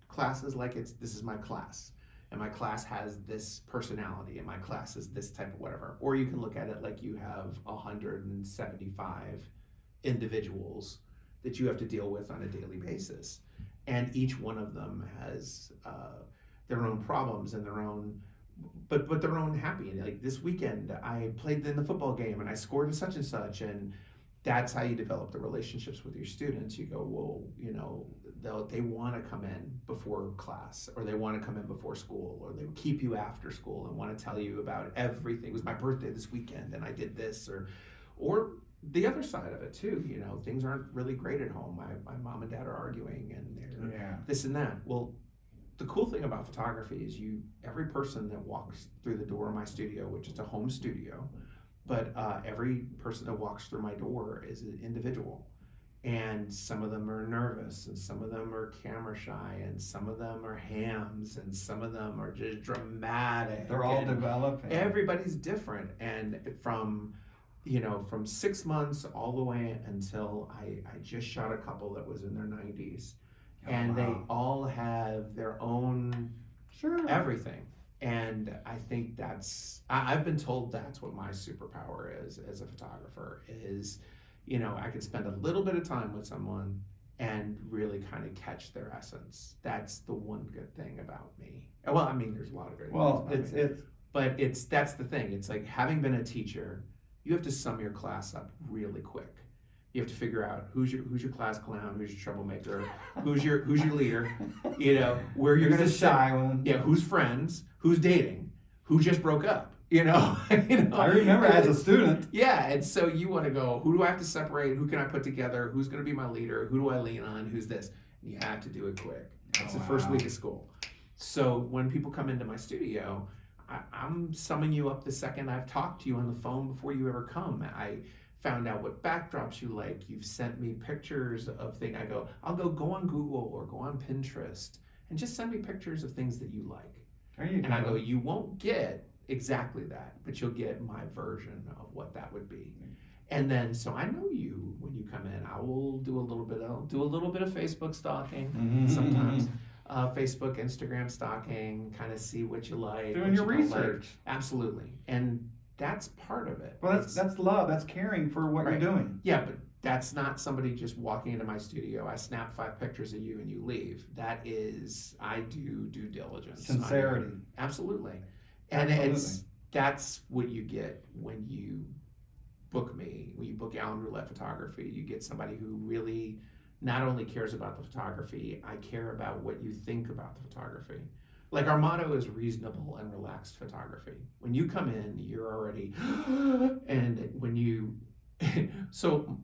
Speaker 2: classes like this is my class. And my class has this personality, and my class is this type of whatever. Or you can look at it like you have 175 individuals that you have to deal with on a daily basis. And each one of them has their own problems and their own, but their own happy. And like this weekend, I played in the football game and I scored such and such. And that's how you develop the relationships with your students. You go, well, they want to come in before class, or they want to come in before school, or they keep you after school and want to tell you about everything. It was my birthday this weekend and I did this, or the other side of it too. Things aren't really great at home. My mom and dad are arguing and they're this and that. Well, the cool thing about photography is every person that walks through the door of my studio, which is a home studio, but every person that walks through my door is an individual. And some of them are nervous, and some of them are camera shy, and some of them are hams, and some of them are just dramatic.
Speaker 1: They're all developing.
Speaker 2: Everybody's different. And from 6 months all the way until I just shot a couple that was in their 90s. And they all have their own everything. And I think I've been told that's what my superpower is as a photographer is, I can spend a little bit of time with someone and really kind of catch their essence. That's the one good thing about me. Well, I mean, there's a lot of great things about me. But that's the thing. It's like having been a teacher, you have to sum your class up really quick. You have to figure out who's your class clown, who's your troublemaker, who's your leader, where you're gonna
Speaker 1: shy one.
Speaker 2: Yeah, who's friends, who's dating, who just broke up.
Speaker 1: I remember as a student.
Speaker 2: Yeah, and so you want to go, who do I have to separate? Who can I put together? Who's going to be my leader? Who do I lean on? Who's this? And you have to do it quick. It's the first week of school. So when people come into my studio, I'm summing you up the second I've talked to you on the phone before you ever come. I found out what backdrops you like. You've sent me pictures of things. I'll go on Google or go on Pinterest and just send me pictures of things that you like.
Speaker 1: There you go.
Speaker 2: And I go, you won't get exactly that, but you'll get my version of what that would be. And then, so I know you when you come in. I will do a little bit of Facebook stalking sometimes. Facebook, Instagram stalking, kind of see what you like.
Speaker 1: Doing your research.
Speaker 2: Like. Absolutely. And that's part of it.
Speaker 1: Well, that's love. That's caring for what you're doing.
Speaker 2: Yeah, but that's not somebody just walking into my studio. I snap 5 pictures of you and you leave. That is, I do due diligence.
Speaker 1: Sincerity.
Speaker 2: Absolutely. And that's what you get when you book me, when you book Rolette Photography. You get somebody who really not only cares about the photography, I care about what you think about the photography. Like our motto is reasonable and relaxed photography. When you come in, you're already, and when you,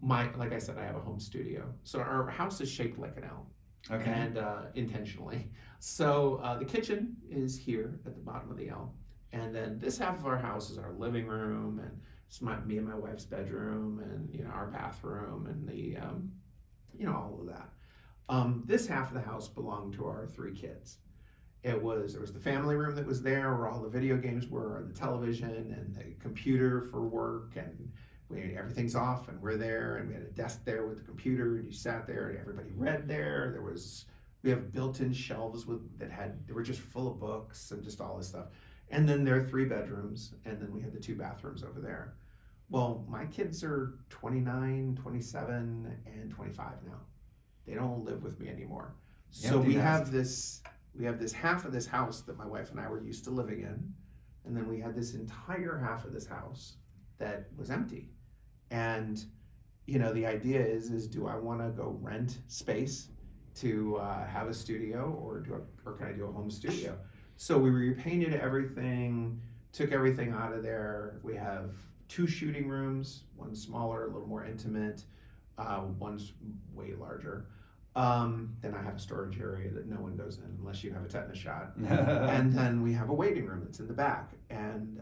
Speaker 2: like I said, I have a home studio. So our house is shaped like an L. Okay. And intentionally. So the kitchen is here at the bottom of the L. And then this half of our house is our living room, and it's me and my wife's bedroom, and our bathroom, and the all of that. This half of the house belonged to our 3 kids. There was the family room that was there, where all the video games were, the television, and the computer for work, and everything's off, and we're there, and we had a desk there with the computer, and you sat there, and everybody read there. We have built-in shelves they were just full of books and just all this stuff. And then there are 3 bedrooms, and then we had the 2 bathrooms over there. Well, my kids are 29, 27, and 25 now. They don't live with me anymore. So we have this half of this house that my wife and I were used to living in, and then we had this entire half of this house that was empty. And the idea is do I want to go rent space to have a studio, or can I do a home studio? So we repainted everything, took everything out of there. We have 2 shooting rooms, one smaller, a little more intimate, one's way larger. Then I have a storage area that no one goes in unless you have a tetanus shot. And then we have a waiting room that's in the back. And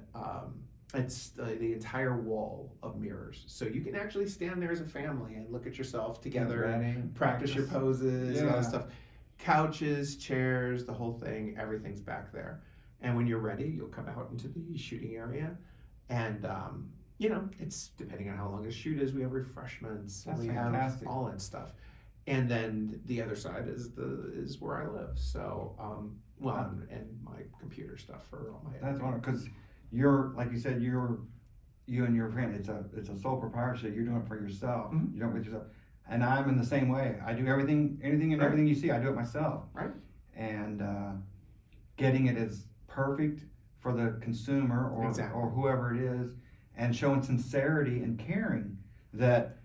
Speaker 2: it's the entire wall of mirrors. So you can actually stand there as a family and look at yourself together, and practice your poses and all that stuff. Couches, chairs, the whole thing, everything's back there. And when you're ready, you'll come out into the shooting area. And, it's depending on how long the shoot is, we have refreshments.
Speaker 1: That's
Speaker 2: we
Speaker 1: fantastic.
Speaker 2: Have all that stuff. And then the other side is where I live. So, and my computer stuff for all my.
Speaker 1: That's wonderful, because you're, like you said, you and your friend, it's a sole proprietorship. You're doing it for yourself.
Speaker 2: Mm-hmm.
Speaker 1: You don't with yourself. And I'm in the same way. I do everything you see, I do it myself.
Speaker 2: Right.
Speaker 1: And getting it as perfect for the consumer or whoever it is, and showing sincerity and caring that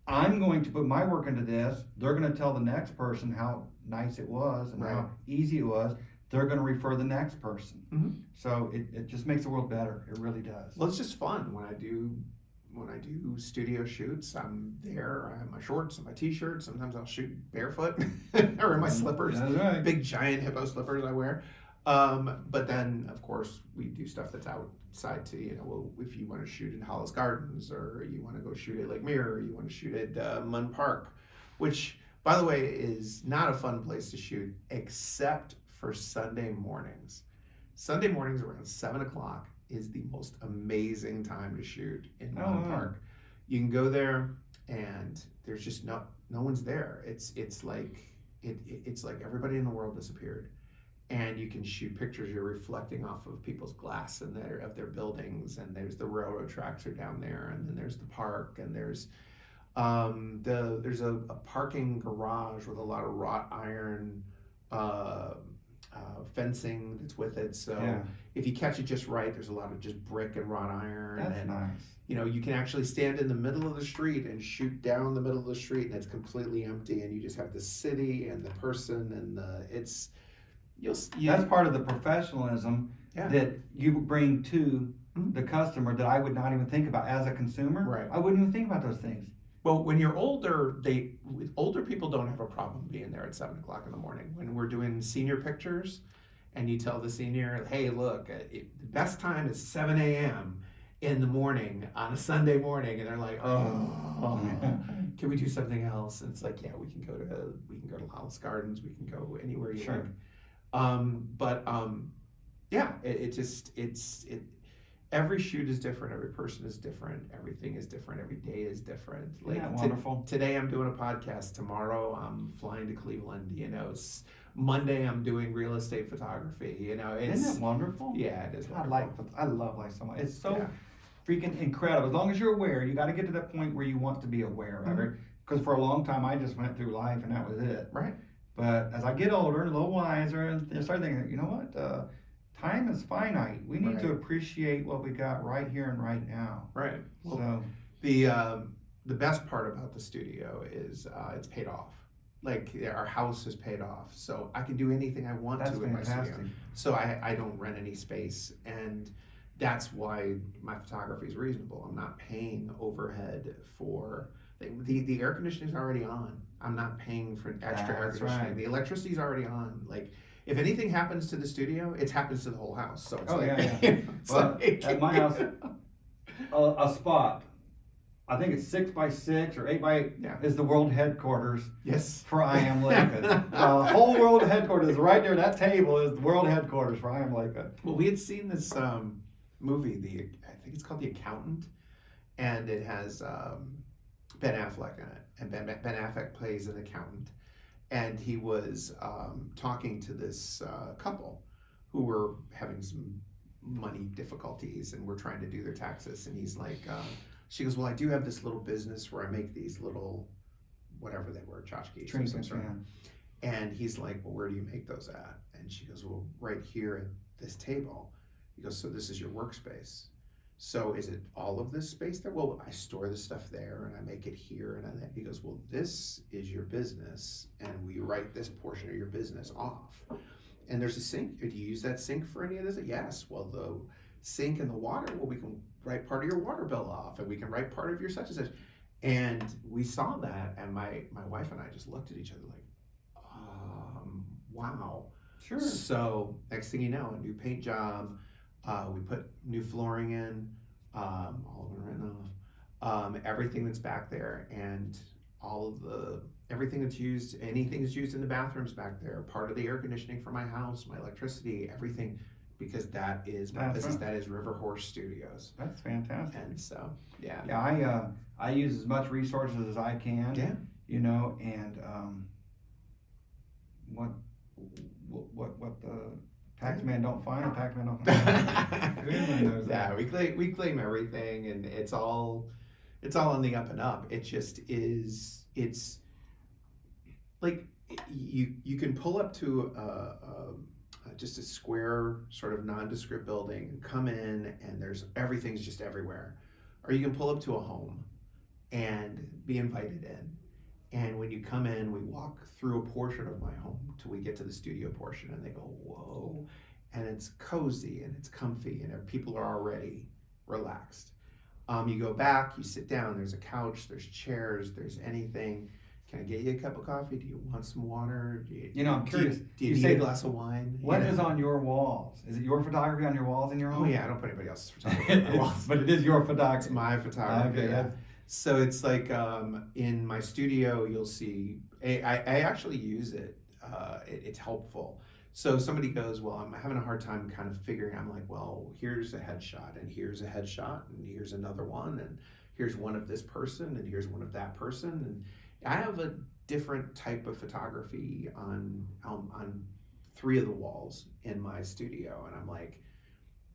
Speaker 1: I'm going to put my work into this. They're going to tell the next person how nice it was and how easy it was. They're going to refer the next person.
Speaker 2: Mm-hmm.
Speaker 1: So it just makes the world better. It really does.
Speaker 2: Well, it's just fun when I do studio shoots. I'm there. I have my shorts and my t-shirt. Sometimes I'll shoot barefoot or in my slippers.
Speaker 1: That's right.
Speaker 2: Big giant hippo slippers I wear. But then, of course, we do stuff that's outside too. If you want to shoot in Hollis Gardens, or you want to go shoot at Lake Mirror, or you want to shoot at Munn Park, which, by the way, is not a fun place to shoot except for Sunday mornings. Sunday mornings around 7 o'clock is the most amazing time to shoot in Mon Park. You can go there and there's just no one's there. It's like everybody in the world disappeared. And you can shoot pictures. You're reflecting off of people's glass and of their buildings, and there's the railroad tracks are down there, and then there's the park, and there's a parking garage with a lot of wrought iron fencing that's with it. So if you catch it just right, there's a lot of just brick and wrought iron.
Speaker 1: That's nice.
Speaker 2: You know, you can actually stand in the middle of the street and shoot down the middle of the street, and it's completely empty, and you just have the city and the person and that's
Speaker 1: part of the professionalism that you bring to the customer that I would not even think about as a consumer.
Speaker 2: Right.
Speaker 1: I wouldn't even think about those things.
Speaker 2: Well, when you're older, older people don't have a problem being there at 7 o'clock in the morning. When we're doing senior pictures, and you tell the senior, "Hey, look, the best time is 7 a.m. in the morning on a Sunday morning," and they're like, "Oh, can we do something else?" And it's like, "Yeah, we can go to Hollis Gardens. We can go anywhere you like." Every shoot is different, every person is different, everything is different, every day is different.
Speaker 1: Isn't that wonderful?
Speaker 2: Today I'm doing a podcast, tomorrow I'm flying to Cleveland, Monday I'm doing real estate photography,
Speaker 1: Isn't that wonderful?
Speaker 2: Yeah, it is.
Speaker 1: I love life so much. It's so freaking incredible. As long as you're aware, you got to get to that point where you want to be aware of it. Because for a long time I just went through life and that was it.
Speaker 2: Right.
Speaker 1: But as I get older, a little wiser, and I start thinking, you know what? Time is finite. We need to appreciate what we got right here and right now.
Speaker 2: Right. Well,
Speaker 1: So
Speaker 2: the best part about the studio is it's paid off. Like our house is paid off, so I can do anything I want to in my studio. So I don't rent any space, and that's why my photography is reasonable. I'm not paying overhead for the air conditioning is already on. I'm not paying for extra air conditioning. Right. The electricity is already on. Like, if anything happens to the studio, it happens to the whole house. So it's
Speaker 1: at my house, a spot, I think it's 6x6 or 8x8 is the world headquarters.
Speaker 2: Yes.
Speaker 1: For I Am Lakeland. The whole world headquarters right there. That table is the world headquarters for I Am Lakeland.
Speaker 2: Well, we had seen this movie. I think it's called The Accountant, and it has Ben Affleck in it, and Ben Affleck plays an accountant, and he was talking to this couple who were having some money difficulties and were trying to do their taxes, and he's like, she goes, "Well, I do have this little business where I make these little, whatever they were, tchotchkes or some sort." And he's like, "Well, where do you make those at?" And she goes, "Well, right here at this table." He goes, "So this is your workspace. So is it all of this space there?" "Well, I store the stuff there and I make it here and then." He goes, "Well, this is your business and we write this portion of your business off. And there's a sink. Do you use that sink for any of this?" "Yes." "Well, the sink and the water, well, we can write part of your water bill off and we can write part of your such and such." And we saw that, and my wife and I just looked at each other like, wow.
Speaker 1: Sure.
Speaker 2: So next thing you know, a new paint job, we put new flooring in, all of it written off, everything that's back there, and everything that's used, anything that's used in the bathrooms back there, part of the air conditioning for my house, my electricity, everything, because that is my business. Right. That is River Horse Studios.
Speaker 1: That's fantastic.
Speaker 2: And so, yeah.
Speaker 1: Yeah, I use as much resources as I can.
Speaker 2: Yeah.
Speaker 1: And what the tax man don't find, the tax man don't find.
Speaker 2: Yeah, we claim everything, and it's all on the up and up. It just is. It's like you can pull up to just a square sort of nondescript building and come in, and everything's just everywhere. Or you can pull up to a home and be invited in. And when you come in, we walk through a portion of my home till we get to the studio portion, and they go, "Whoa." And it's cozy and it's comfy, and people are already relaxed. You go back, you sit down, there's a couch, there's chairs, there's anything. "Can I get you a cup of coffee? Do you want some water?
Speaker 1: I'm curious.
Speaker 2: Do you need a glass of wine?"
Speaker 1: What is on your walls? Is it your photography on your walls in your home?
Speaker 2: Oh yeah, I don't put anybody else's photography on my walls.
Speaker 1: But it is your photography.
Speaker 2: It's my photography.
Speaker 1: Okay,
Speaker 2: Yeah. So it's like in my studio, you'll see. I actually use it. It's helpful. So somebody goes, well, I'm having a hard time kind of figuring. I'm like, well, here's a headshot, and here's a headshot, and here's another one, and here's one of this person, and here's one of that person, and I have a different type of photography on three of the walls in my studio, and I'm like,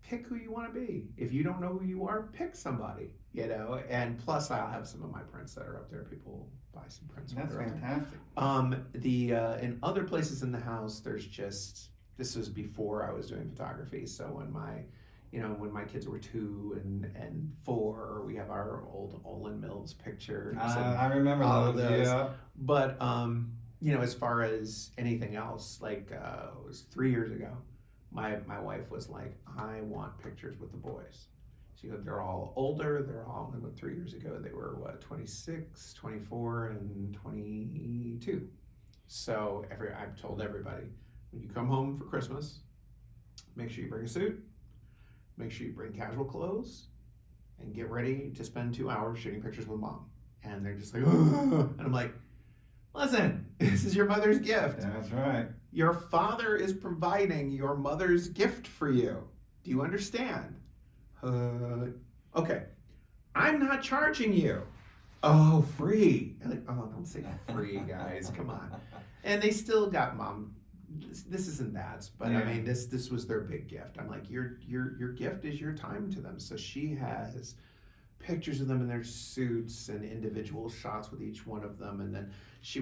Speaker 2: pick who you want to be. If you don't know who you are, pick somebody, you know. And plus, I'll have some of my prints that are up there. People buy some prints.
Speaker 1: That's fantastic.
Speaker 2: The in other places in the house, there's just, this was before I was doing photography. So when my kids were 2 and 4, we have our old Olin Mills pictures.
Speaker 1: I remember those. Yeah.
Speaker 2: But as far as anything else, like it was 3 years ago. My wife was like, I want pictures with the boys. She goes, they're all older. They're all, 3 years ago, they were 26, 24, and 22. So I've told everybody, when you come home for Christmas, make sure you bring a suit, make sure you bring casual clothes, and get ready to spend 2 hours shooting pictures with mom. And they're just like, and I'm like, listen, this is your mother's gift.
Speaker 1: That's right.
Speaker 2: Your father is providing your mother's gift for you. Do you understand? Okay. I'm not charging you. Oh, free. I'm like, oh, don't say free, guys. Come on. And they still got mom. This isn't that, but yeah. I mean, this was their big gift. I'm like, your gift is your time to them. So she has pictures of them in their suits and individual shots with each one of them, and then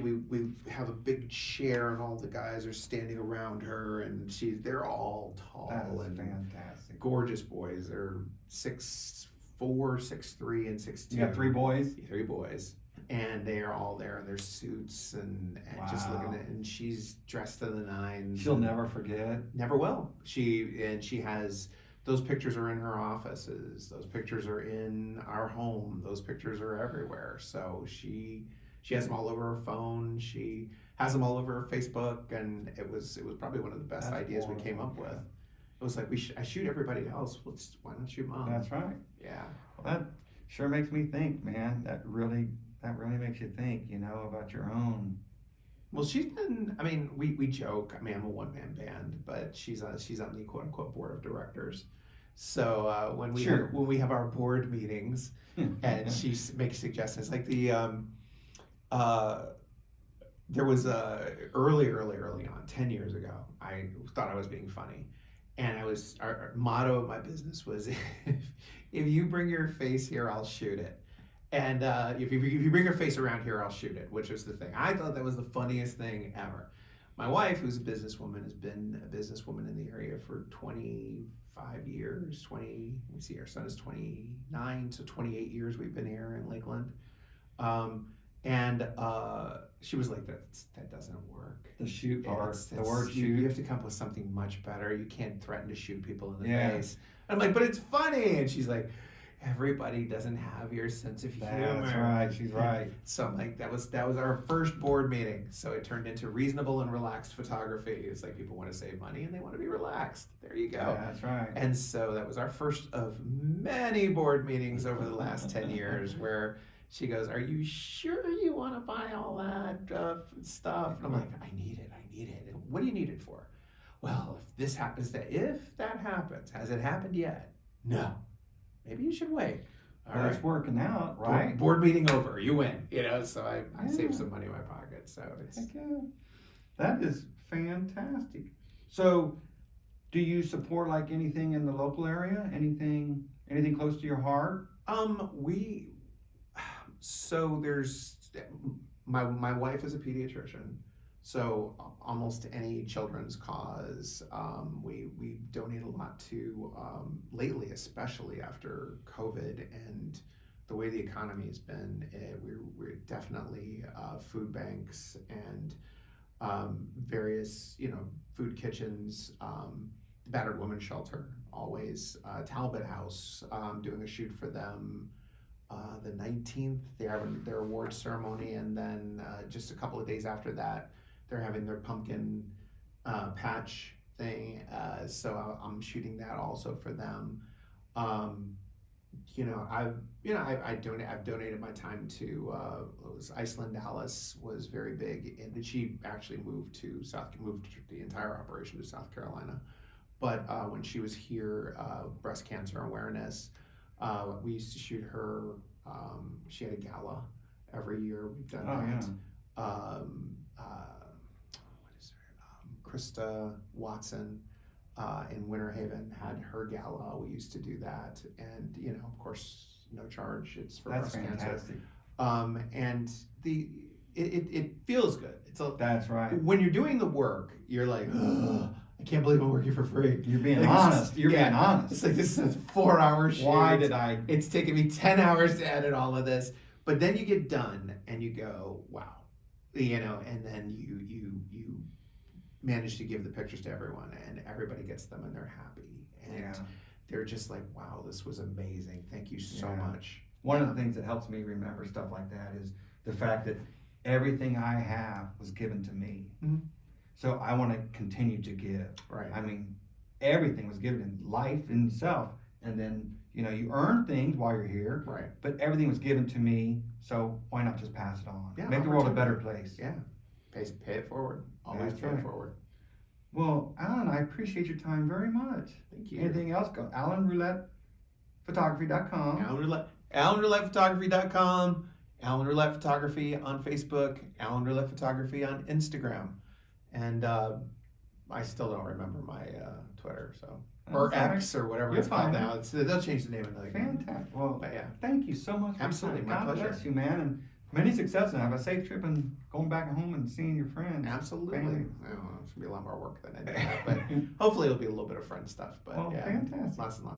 Speaker 2: we have a big chair and all the guys are standing around her, and they're all tall and
Speaker 1: fantastic,
Speaker 2: gorgeous boys. They're 6'4", 6'3", and 6'2".
Speaker 1: You got 3 boys?
Speaker 2: 3 boys. And they are all there in their suits and wow. Just looking at it, and she's dressed to the nines.
Speaker 1: She'll never forget.
Speaker 2: Never will. She has. Those pictures are in her offices. Those pictures are in our home. Those pictures are everywhere. So she has them all over her phone. She has them all over her Facebook, and it was probably one of the best ideas we came up with. It was like I shoot everybody else. Why not shoot mom?
Speaker 1: That's right.
Speaker 2: Yeah.
Speaker 1: Well, that sure makes me think, man. That really makes you think, about your own.
Speaker 2: Well, she's been. I mean, we joke. I mean, I'm a one-man band, but she's on the quote-unquote board of directors. So when we have our board meetings, and she makes suggestions, like there was early on, 10 years ago, I thought I was being funny, and our motto of my business was, if you bring your face here, I'll shoot it. And if you bring your face around here, I'll shoot it, which was the thing. I thought that was the funniest thing ever. My wife, who's a businesswoman, has been a businesswoman in the area for 25 years. Let me see, our son is 29, so 28 years we've been here in Lakeland. And she was like, that doesn't work.
Speaker 1: The shoot part, the word shoot.
Speaker 2: You have to come up with something much better. You can't threaten to shoot people in the face. And I'm like, but it's funny. And she's like, everybody doesn't have your sense of humor.
Speaker 1: That's right. She's right.
Speaker 2: So I'm like, that was our first board meeting. So it turned into reasonable and relaxed photography. It's like people want to save money and they want to be relaxed. There you go.
Speaker 1: Yeah, that's right.
Speaker 2: And so that was our first of many board meetings over the last 10 years where she goes, are you sure you want to buy all that stuff? And I'm like, I need it. And what do you need it for? Well, if that happens, has it happened yet? No. Maybe you should wait.
Speaker 1: All right. It's working out, right?
Speaker 2: Board meeting over. You win. So I saved some money in my pocket. So it's.
Speaker 1: Heck yeah. That is fantastic. So, do you support like anything in the local area? Anything close to your heart?
Speaker 2: So there's my wife is a pediatrician. So almost any children's cause, we donate a lot to, lately, especially after COVID and the way the economy has been, we're definitely food banks and various, food kitchens, the Battered Women's Shelter, always, Talbot House, doing a shoot for them. The 19th, they have their award ceremony, and then just a couple of days after that, they're having their pumpkin patch thing, so I'm shooting that also for them. I've donated my time to it was Iceland. Dallas was very big, and she actually moved the entire operation to South Carolina. But when she was here, breast cancer awareness, we used to shoot her. She had a gala every year. We've done that. What is her? Krista Watson in Winter Haven had her gala. We used to do that, and of course, no charge. It's for
Speaker 1: That's
Speaker 2: breast
Speaker 1: fantastic.
Speaker 2: cancer. And it feels good.
Speaker 1: That's right.
Speaker 2: When you're doing the work, you're like, ugh, I can't believe I'm working for free.
Speaker 1: You're being
Speaker 2: Like,
Speaker 1: honest. You're being honest.
Speaker 2: It's like, this is a 4-hour shoot.
Speaker 1: Why did I?
Speaker 2: It's taken me 10 hours to edit all of this. But then you get done and you go, wow. And then you manage to give the pictures to everyone, and everybody gets them and they're happy. And they're just like, wow, this was amazing. Thank you so much.
Speaker 1: One of the things that helps me remember stuff like that is the fact that everything I have was given to me.
Speaker 2: Mm-hmm.
Speaker 1: So I want to continue to give.
Speaker 2: Right.
Speaker 1: I mean, everything was given in life in itself. And then, you earn things while you're here.
Speaker 2: Right.
Speaker 1: But everything was given to me. So why not just pass it on?
Speaker 2: Yeah,
Speaker 1: Make the world a better place.
Speaker 2: Yeah. Pay it forward. Always
Speaker 1: That's
Speaker 2: pay
Speaker 1: right.
Speaker 2: it forward.
Speaker 1: Well, Alan, I appreciate your time very much.
Speaker 2: Thank you.
Speaker 1: Anything else? Go AlanRoulettePhotography.com.
Speaker 2: AlanRoulettePhotography.com. Alan Roulette Photography on Facebook. Alan Roulette Photography on Instagram. And I still don't remember my Twitter, or X or whatever it's called now. They'll change the name of it.
Speaker 1: Fantastic. Well,
Speaker 2: but yeah.
Speaker 1: Thank you so much.
Speaker 2: Absolutely, my
Speaker 1: God
Speaker 2: pleasure.
Speaker 1: bless you, man, and many success, and have a safe trip and going back home and seeing your friends.
Speaker 2: Absolutely.
Speaker 1: Family.
Speaker 2: It's gonna be a lot more work than I did, but hopefully it'll be a little bit of friend stuff. But
Speaker 1: Well,
Speaker 2: yeah,
Speaker 1: fantastic.
Speaker 2: lots and lots.